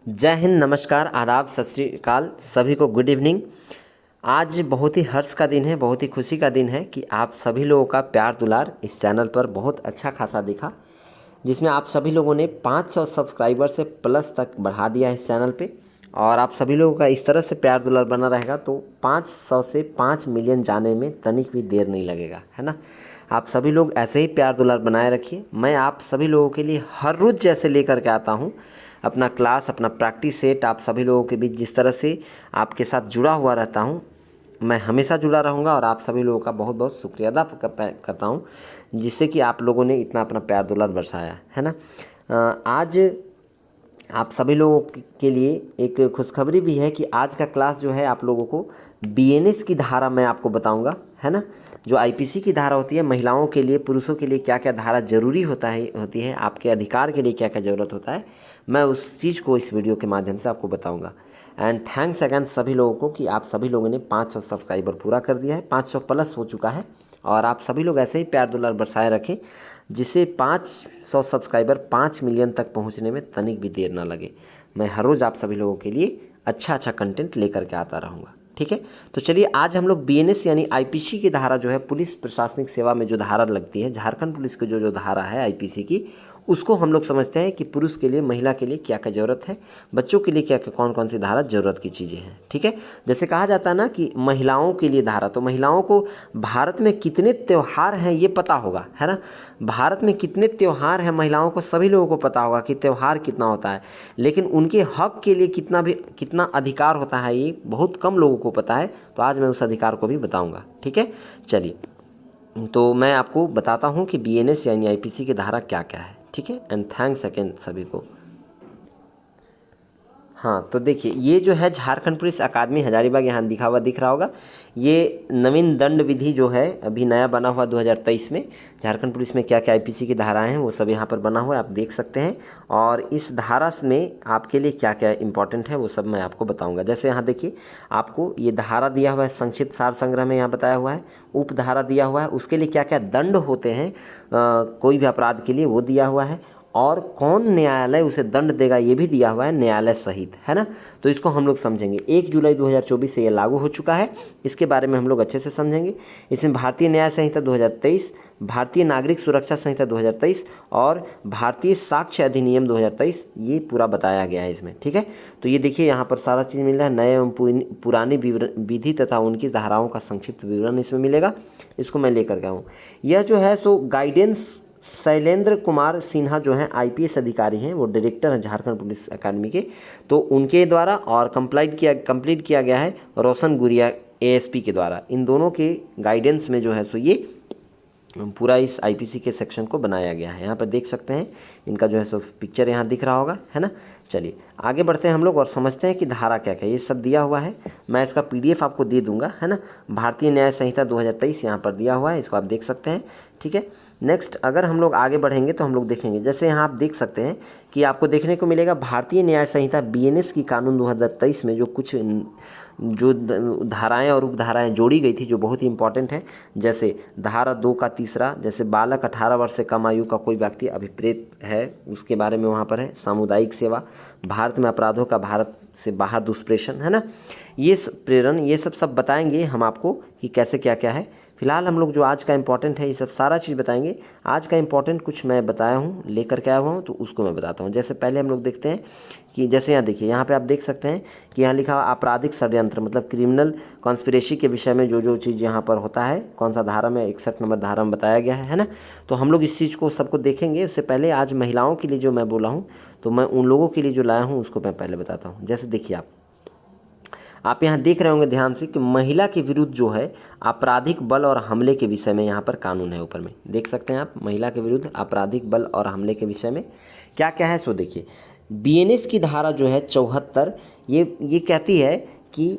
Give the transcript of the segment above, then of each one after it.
जय हिंद, नमस्कार, आदाब, सत श्री अकाल, सभी को गुड इवनिंग। आज बहुत ही हर्ष का दिन है, बहुत ही खुशी का दिन है कि आप सभी लोगों का प्यार दुलार इस चैनल पर बहुत अच्छा खासा दिखा, जिसमें आप सभी लोगों ने 500 सब्सक्राइबर से प्लस तक बढ़ा दिया है इस चैनल पे। और आप सभी लोगों का इस तरह से प्यार दुलार बना रहेगा तो 500 से 5 मिलियन जाने में तनिक भी देर नहीं लगेगा, है ना। आप सभी लोग ऐसे ही प्यार दुलार बनाए रखिए। मैं आप सभी लोगों के लिए हर रोज़ जैसे लेकर के आता हूँ अपना क्लास, अपना प्रैक्टिस सेट, आप सभी लोगों के बीच जिस तरह से आपके साथ जुड़ा हुआ रहता हूँ, मैं हमेशा जुड़ा रहूँगा। और आप सभी लोगों का बहुत बहुत शुक्रिया अदा करता हूँ, जिससे कि आप लोगों ने इतना अपना प्यार दुलार बरसाया है ना। आज आप सभी लोगों के लिए एक खुशखबरी भी है कि आज का क्लास जो है आप लोगों को बीएनएस की धारा मैं आपको बताऊंगा, है ना। जो आईपीसी की धारा होती है, महिलाओं के लिए, पुरुषों के लिए क्या क्या धारा जरूरी होती है, आपके अधिकार के लिए क्या क्या ज़रूरत होता है, मैं उस चीज़ को इस वीडियो के माध्यम से आपको बताऊंगा। एंड थैंक्स अगेन सभी लोगों को कि आप सभी लोगों ने 500 सब्सक्राइबर पूरा कर दिया है, 500 प्लस हो चुका है। और आप सभी लोग ऐसे ही प्यार दुलार बरसाए रखें, जिससे 500 सब्सक्राइबर 5 मिलियन तक पहुंचने में तनिक भी देर ना लगे। मैं हर रोज़ आप सभी लोगों के लिए अच्छा कंटेंट लेकर के आता रहूँगा, ठीक है। तो चलिए, आज हम लोग बीएनएस यानी आईपीसी की धारा जो है, पुलिस प्रशासनिक सेवा में जो धारा लगती है, झारखंड पुलिस की जो धारा है आईपीसी की, उसको हम लोग समझते हैं कि पुरुष के लिए, महिला के लिए क्या क्या ज़रूरत है, बच्चों के लिए क्या क्या कौन कौन सी धारा ज़रूरत की चीज़ें हैं, ठीक है। जैसे कहा जाता है ना कि महिलाओं के लिए धारा, तो महिलाओं को भारत में कितने त्यौहार हैं ये पता होगा, है ना। भारत में कितने त्यौहार हैं महिलाओं को सभी लोगों को पता होगा कि त्यौहार कितना होता है, लेकिन उनके हक के लिए कितना अधिकार होता है ये बहुत कम लोगों को पता है। तो आज मैं उस अधिकार को भी बताऊँगा, ठीक है। चलिए, तो मैं आपको बताता हूँ कि बीएनएस यानी आईपीसी की धारा क्या क्या है, ठीक है। एंड थैंक्स अगेन सभी को। हाँ, तो देखिए, ये जो है झारखंड पुलिस अकादमी हजारीबाग, यहाँ लिखा हुआ दिख रहा होगा। ये नवीन दंड विधि जो है अभी नया बना हुआ 2023 में, झारखंड पुलिस में क्या क्या आईपीसी की धाराएं हैं वो सब यहाँ पर बना हुआ है, आप देख सकते हैं। और इस धारा में आपके लिए क्या क्या इंपॉर्टेंट है वो सब मैं आपको बताऊंगा। जैसे यहाँ देखिए, आपको ये धारा दिया हुआ है, संक्षिप्त सार संग्रह में यहाँ बताया हुआ है। उप धारा दिया हुआ है, उसके लिए क्या क्या दंड होते हैं कोई भी अपराध के लिए, वो दिया हुआ है। और कौन न्यायालय उसे दंड देगा ये भी दिया हुआ है, न्यायालय सहित, है ना। तो इसको हम लोग समझेंगे। 1 जुलाई 2024 से ये लागू हो चुका है, इसके बारे में हम लोग अच्छे से समझेंगे। इसमें भारतीय न्याय संहिता 2023, भारतीय नागरिक सुरक्षा संहिता 2023 और भारतीय साक्ष्य अधिनियम 2023 ये पूरा बताया गया है इसमें, ठीक है। तो ये देखिए, यहाँ पर सारा चीज़ मिल रहा है, नए एवं पुरानी विधि तथा उनकी धाराओं का संक्षिप्त विवरण इसमें मिलेगा। इसको मैं लेकर के आऊँ। यह जो है सो गाइडेंस शैलेंद्र कुमार सिन्हा जो हैं आईपीएस अधिकारी हैं, वो डायरेक्टर हैं झारखंड पुलिस अकादमी के, तो उनके द्वारा, और कंप्लीट किया गया है रोशन गुरिया एएसपी के द्वारा। इन दोनों के गाइडेंस में जो है सो ये पूरा इस आईपीसी के सेक्शन को बनाया गया है। यहाँ पर देख सकते हैं, इनका जो है सो पिक्चर यहाँ दिख रहा होगा, है ना। चलिए आगे बढ़ते हैं हम लोग और समझते हैं कि धारा क्या क्या, ये सब दिया हुआ है। मैं इसका पीडीएफ आपको दे दूंगा, है ना। भारतीय न्याय संहिता 2023 यहाँ पर दिया हुआ है, इसको आप देख सकते हैं, ठीक है। नेक्स्ट, अगर हम लोग आगे बढ़ेंगे तो हम लोग देखेंगे, जैसे यहाँ आप देख सकते हैं कि आपको देखने को मिलेगा भारतीय न्याय संहिता बीएनएस की कानून 2023 में जो कुछ जो धाराएं और उपधाराएं जोड़ी गई थी जो बहुत ही इंपॉर्टेंट है। जैसे धारा 2 का तीसरा, जैसे बालक 18 वर्ष से कम आयु का कोई व्यक्ति अभिप्रेत है, उसके बारे में वहाँ पर है। सामुदायिक सेवा, भारत में अपराधों का भारत से बाहर दुष्प्रेषण, है ना। ये प्रेरण, ये सब बताएंगे हम आपको कि कैसे क्या क्या है। फिलहाल हम लोग जो आज का इंपॉर्टेंट है ये सब सारा चीज़ बताएंगे। आज का इंपॉर्टेंट कुछ मैं बताया हूँ, लेकर के आया हुआ हूँ, तो उसको मैं बताता हूँ। जैसे पहले हम लोग देखते हैं कि जैसे यहाँ देखिए, यहाँ पे आप देख सकते हैं कि यहाँ लिखा हुआ आपराधिक षड्यंत्र, मतलब क्रिमिनल कॉन्स्पिरेसी के विषय में जो चीज़ यहाँ पर होता है, कौन सा धारा में, 61 नंबर धारा में बताया गया है ना। तो हम लोग इस चीज़ को सबको देखेंगे। उससे पहले आज महिलाओं के लिए जो मैं बोला हूँ, तो मैं उन लोगों के लिए जो लाया हूँ उसको मैं पहले बताता हूँ। जैसे देखिए, आप यहाँ देख रहे होंगे ध्यान से कि महिला के विरुद्ध जो है आपराधिक बल और हमले के विषय में यहाँ पर कानून है। ऊपर में देख सकते हैं आप, महिला के विरुद्ध आपराधिक बल और हमले के विषय में क्या क्या है। सो देखिए, बीएनएस की धारा जो है 74, ये कहती है कि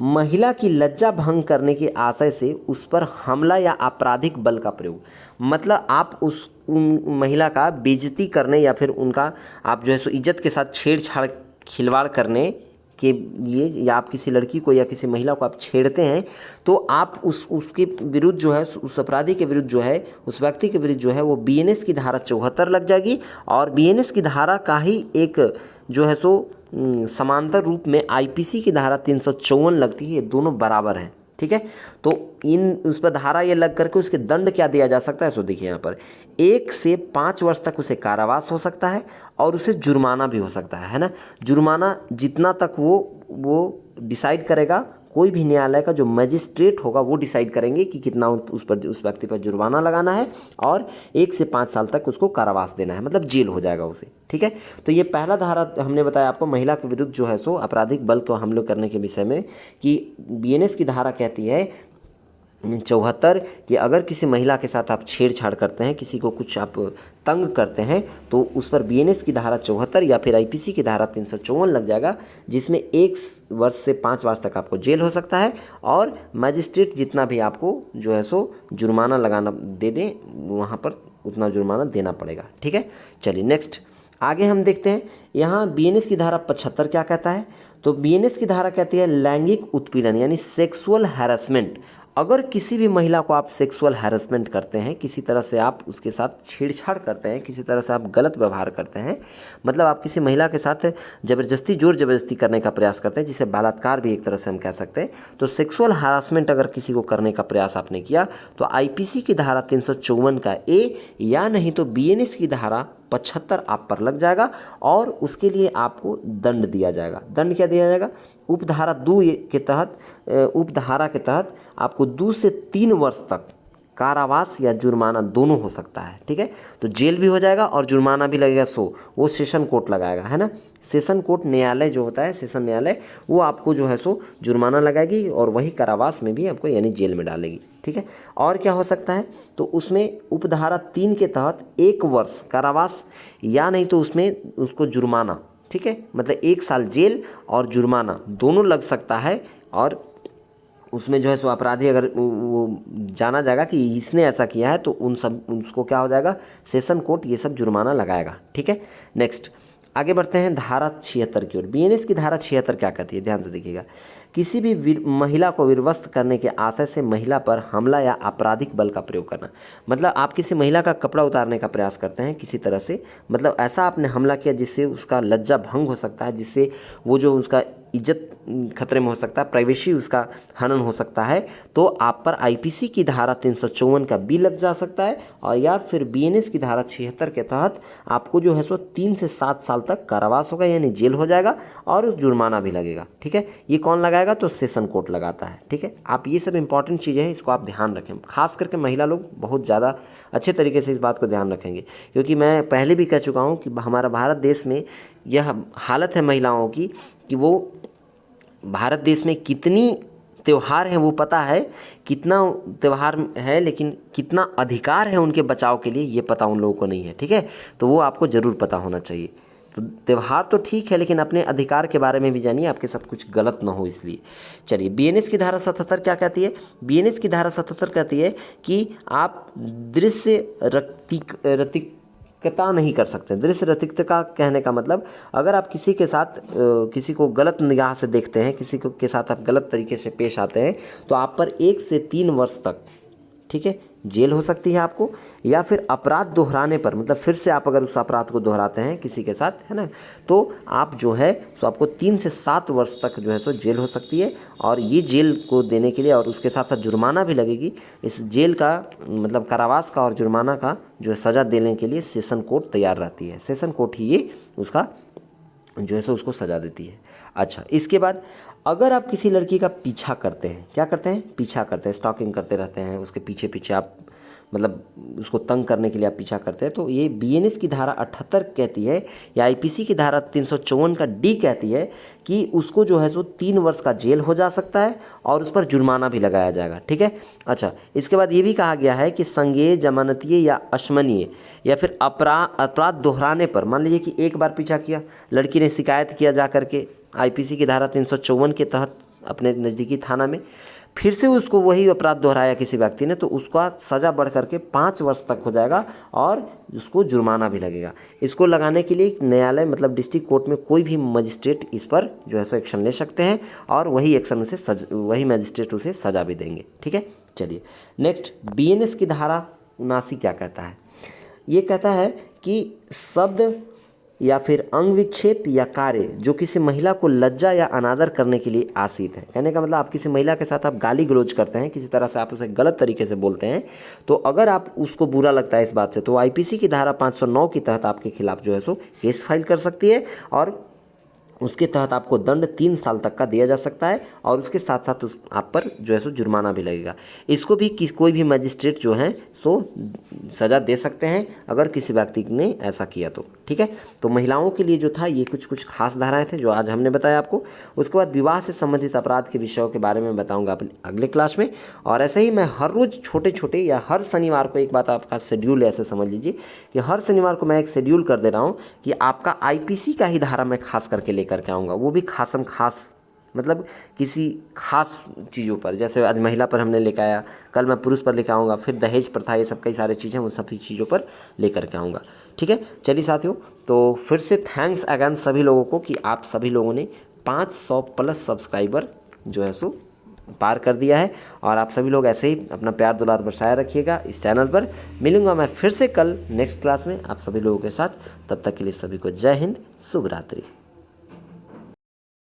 महिला की लज्जा भंग करने के आशय से उस पर हमला या आपराधिक बल का प्रयोग, मतलब आप उन महिला का बेइज्जती करने या फिर उनका आप जो है सो इज्जत के साथ छेड़छाड़ खिलवाड़ करने के लिए, या आप किसी लड़की को या किसी महिला को आप छेड़ते हैं, तो आप उसके विरुद्ध जो है, उस अपराधी के विरुद्ध जो है, उस व्यक्ति के विरुद्ध जो है, वो बीएनएस की धारा 74 लग जाएगी। और बीएनएस की धारा का ही एक जो है सो समांतर रूप में आईपीसी की धारा 354 लगती है, ये दोनों बराबर हैं, ठीक है। तो इन उस पर धारा ये लग करके उसके दंड क्या दिया जा सकता है, सो देखिए यहाँ पर 1 से 5 वर्ष तक उसे कारावास हो सकता है और उसे जुर्माना भी हो सकता है ना। जुर्माना जितना तक वो डिसाइड करेगा, कोई भी न्यायालय का जो मजिस्ट्रेट होगा वो डिसाइड करेंगे कि कितना उस व्यक्ति पर जुर्माना लगाना है और 1 से 5 साल तक उसको कारावास देना है, मतलब जेल हो जाएगा उसे, ठीक है। तो ये पहला धारा हमने बताया आपको महिला के विरुद्ध जो है सो आपराधिक बल को हमले करने के विषय में, कि बीएनएस की धारा कहती है 74 कि अगर किसी महिला के साथ आप छेड़छाड़ करते हैं, किसी को कुछ आप तंग करते हैं, तो उस पर बीएनएस की धारा 74 या फिर आईपीसी की धारा 354 लग जाएगा, जिसमें 1 वर्ष से 5 वर्ष तक आपको जेल हो सकता है और मजिस्ट्रेट जितना भी आपको जो है सो जुर्माना लगाना दे दें, वहाँ पर उतना जुर्माना देना पड़ेगा, ठीक है। चलिए नेक्स्ट आगे हम देखते हैं। यहाँ बीएनएस की धारा 75 क्या कहता है, तो बीएनएस की धारा कहती है लैंगिक उत्पीड़न यानी सेक्सुअल हैरेसमेंट। अगर किसी भी महिला को आप सेक्सुअल हैरेसमेंट करते हैं, किसी तरह से आप उसके साथ छेड़छाड़ करते हैं, किसी तरह से आप गलत व्यवहार करते हैं, मतलब आप किसी महिला के साथ जोर ज़बरदस्ती करने का प्रयास करते हैं, जिसे बलात्कार भी एक तरह से हम कह सकते हैं, तो सेक्सुअल हैरेसमेंट अगर किसी को करने का प्रयास आपने किया तो आईपीसी की धारा 354 का ए या नहीं तो बीएनएस की धारा 75 आप पर लग जाएगा और उसके लिए आपको दंड दिया जाएगा। दंड क्या दिया जाएगा, उपधारा 2 के तहत, उपधारा के तहत आपको 2 से 3 वर्ष तक कारावास या जुर्माना दोनों हो सकता है, ठीक है। तो जेल भी हो जाएगा और जुर्माना भी लगेगा, सो वो सेशन कोर्ट लगाएगा, है ना। सेशन कोर्ट न्यायालय जो होता है, सेशन न्यायालय, वो आपको जो है सो जुर्माना लगाएगी और वही कारावास में भी आपको यानी जेल में डालेगी, ठीक है। और क्या हो सकता है, तो उसमें उपधारा 3 के तहत 1 वर्ष कारावास या नहीं तो उसमें उसको जुर्माना, ठीक है, मतलब 1 साल जेल और जुर्माना दोनों लग सकता है। और उसमें जो है सो अपराधी अगर वो जाना जाएगा कि इसने ऐसा किया है तो उसको क्या हो जाएगा, सेशन कोर्ट ये सब जुर्माना लगाएगा, ठीक है। नेक्स्ट आगे बढ़ते हैं धारा 76 की ओर। बीएनएस की धारा 76 क्या कहती है, ध्यान से देखिएगा। किसी भी महिला को विवस्त्र करने के आशय से महिला पर हमला या आपराधिक बल का प्रयोग करना, मतलब आप किसी महिला का कपड़ा उतारने का प्रयास करते हैं किसी तरह से, मतलब ऐसा आपने हमला किया जिससे उसका लज्जा भंग हो सकता है, जिससे वो जो उसका इज्जत खतरे में हो सकता है, प्राइवेसी उसका हनन हो सकता है, तो आप पर आईपीसी की धारा 354 का बी लग जा सकता है और या फिर बीएनएस की धारा 76 के तहत आपको जो है सो 3 से 7 साल तक कारावास होगा यानी जेल हो जाएगा और उस जुर्माना भी लगेगा, ठीक है। ये कौन लगाएगा, तो सेशन कोर्ट लगाता है, ठीक है। आप ये सब इंपॉर्टेंट चीज़ें हैं, इसको आप ध्यान रखें, खास करके महिला लोग बहुत ज़्यादा अच्छे तरीके से इस बात को ध्यान रखेंगे, क्योंकि मैं पहले भी कह चुका हूँ कि हमारा भारत देश में यह हालत है महिलाओं की कि वो भारत देश में कितनी त्यौहार हैं वो पता है, कितना त्यौहार है, लेकिन कितना अधिकार है उनके बचाव के लिए ये पता उन लोगों को नहीं है, ठीक है। तो वो आपको ज़रूर पता होना चाहिए। तो त्यौहार तो ठीक है, लेकिन अपने अधिकार के बारे में भी जानिए, आपके साथ कुछ गलत ना हो इसलिए। चलिए बीएनएस की धारा 77 क्या कहती है, बीएनएस की धारा 77 कहती है कि आप दृश्य रतिकता नहीं कर सकते। दृश्य रतिकता कहने का मतलब, अगर आप किसी के साथ किसी को गलत निगाह से देखते हैं, किसी को के साथ आप गलत तरीके से पेश आते हैं, तो आप पर 1 से 3 वर्ष तक, ठीक है, जेल हो सकती है आपको, या फिर अपराध दोहराने पर, मतलब फिर से आप अगर उस अपराध को दोहराते हैं किसी के साथ, है ना, तो आप जो है तो आपको 3 से 7 वर्ष तक जो है सो जेल हो सकती है। और ये जेल को देने के लिए और उसके साथ साथ जुर्माना भी लगेगी। इस जेल का मतलब कारावास का और जुर्माना का जो है सज़ा देने के लिए सेशन कोर्ट तैयार रहती है, सेशन कोर्ट ही ये उसका जो है सो उसको सज़ा देती है। अच्छा, इसके बाद अगर आप किसी लड़की का पीछा करते हैं, क्या करते हैं, पीछा करते हैं, स्टॉकिंग करते रहते हैं, उसके पीछे पीछे आप मतलब उसको तंग करने के लिए आप पीछा करते हैं, तो ये बीएनएस की धारा 78 कहती है या आईपीसी की धारा 354 का डी कहती है कि उसको जो है सो 3 वर्ष का जेल हो जा सकता है और उस पर जुर्माना भी लगाया जाएगा, ठीक है। अच्छा, इसके बाद ये भी कहा गया है कि संज्ञेय, जमानतीय या अशमनीय या फिर अपराध दोहराने पर, मान लीजिए कि एक बार पीछा किया, लड़की ने शिकायत किया जा करके आईपीसी की धारा 354 के तहत अपने नज़दीकी थाना में, फिर से उसको वही अपराध दोहराया किसी व्यक्ति ने, तो उसका सज़ा बढ़ करके 5 वर्ष तक हो जाएगा और उसको जुर्माना भी लगेगा। इसको लगाने के लिए न्यायालय मतलब डिस्ट्रिक्ट कोर्ट में कोई भी मजिस्ट्रेट इस पर जो है सो एक्शन ले सकते हैं और वही एक्शन उसे वही मजिस्ट्रेट उसे सज़ा भी देंगे, ठीक है। चलिए नेक्स्ट, बीएनएस की धारा 79 क्या कहता है, ये कहता है कि शब्द या फिर अंग विक्षेप या कार्य जो किसी महिला को लज्जा या अनादर करने के लिए आसीत है। कहने का मतलब आप किसी महिला के साथ आप गाली गलौज करते हैं, किसी तरह से आप उसे गलत तरीके से बोलते हैं, तो अगर आप उसको बुरा लगता है इस बात से, तो आईपीसी की धारा 509 के तहत आपके खिलाफ जो है सो केस फाइल कर सकती है और उसके तहत आपको दंड 3 साल तक का दिया जा सकता है और उसके साथ साथ आप पर जो है सो जुर्माना भी लगेगा। इसको भी कोई भी मजिस्ट्रेट जो है सो सज़ा दे सकते हैं अगर किसी व्यक्ति ने ऐसा किया तो। ठीक है, तो महिलाओं के लिए जो था ये कुछ खास धाराएं थे जो आज हमने बताया आपको। उसके बाद विवाह से संबंधित अपराध के विषयों के बारे में बताऊंगा अपने अगले क्लास में। और ऐसे ही मैं हर रोज़ छोटे छोटे या हर शनिवार को, एक बात आपका शेड्यूल ऐसे समझ लीजिए कि हर शनिवार को मैं एक शेड्यूल कर दे रहा हूँ कि आपका आईपीसी का ही धारा मैं खास करके लेकर के आऊँगा, वो भी खासम खास, मतलब किसी खास चीज़ों पर। जैसे आज महिला पर हमने लेकर आया, कल मैं पुरुष पर लेकर आऊँगा, फिर दहेज प्रथा, ये सब कई सारी चीज़ें उन सभी चीज़ों पर लेकर के आऊँगा। ठीक है, चलिए साथियों, तो फिर से थैंक्स अगेन सभी लोगों को कि आप सभी लोगों ने 500 प्लस सब्सक्राइबर जो है सो पार कर दिया है और आप सभी लोग ऐसे ही अपना प्यार दुलार बरसाया रखिएगा इस चैनल पर। मिलूंगा मैं फिर से कल नेक्स्ट क्लास में आप सभी लोगों के साथ, तब तक के लिए सभी को जय हिंद, शुभ रात्रि।